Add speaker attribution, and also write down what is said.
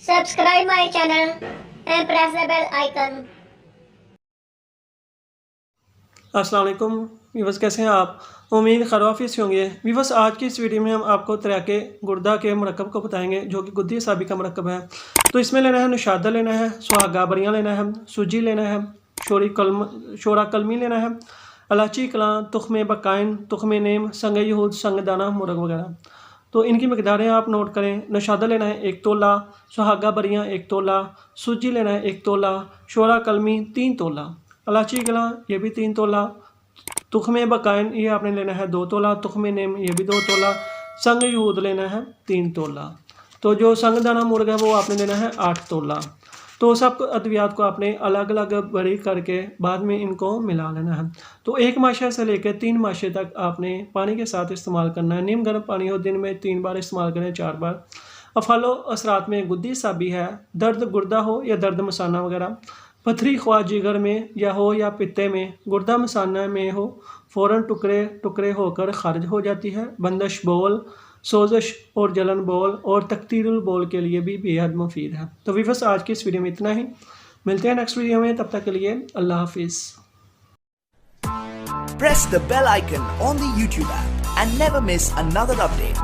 Speaker 1: Subscribe my channel and press the bell icon.
Speaker 2: अस्सलाम वालेकुम viewers, कैसे हैं आप? उम्मीद खराफी से होंगे। वीवर्स, आज की इस वीडियो में हम आपको तराके गुर्दा के मरकब को बताएंगे जो कि गुद्दी साबी का मरकब है। तो इसमें लेना है नशादा, लेना है सुहागा बरियाँ, लेना है सूजी, लेना है शोरा कलमी, लेना है इलाची कलां, तुख्म बकाइन, तुख्म नीम, संग यहूद, संग दाना, मुर्ग वगैरह। तो इनकी मकदारें आप नोट करें। नशादा लेना है 1 तोला, सुहागा बरियाँ 1 तोला, सूजी लेना है 1 तोला, शोरा कलमी 3 तोला, इलाची कलां ये भी 3 तोला, तुख्म बकाइन ये आपने लेना है 2 तोला, तुख्म नीम ये भी 2 तोला, संग यहूद लेना है 3 तोला। तो जो संग दाना मुर्ग है वो आपने लेना है 8 तोला। तो सब अद्वियात को आपने अलग अलग बरी करके बाद में इनको मिला लेना है। तो 1 माशा से लेकर 3 माशे तक आपने पानी के साथ इस्तेमाल करना है। नीम गर्म पानी हो, दिन में 3 बार इस्तेमाल करें, 4 बार। अफालो असरात में गुद्दी साबी है, दर्द गुर्दा हो या दर्द मसाना वगैरह, पथरी ख्वाह जिगर में या हो या पित्ते में, गुर्दा मसाना में हो, फ़ौरन टुकड़े टुकड़े होकर खारिज हो जाती है। बंदश बोल, सोजश और जलन बोल और तकतीरुल बोल के लिए भी बेहद मुफीद है। तो वीवर्स, आज की इस वीडियो में इतना ही। मिलते हैं नेक्स्ट वीडियो में, तब तक के लिए अल्लाह हाफिज़।
Speaker 3: Press the bell icon on the YouTube app and never miss another update.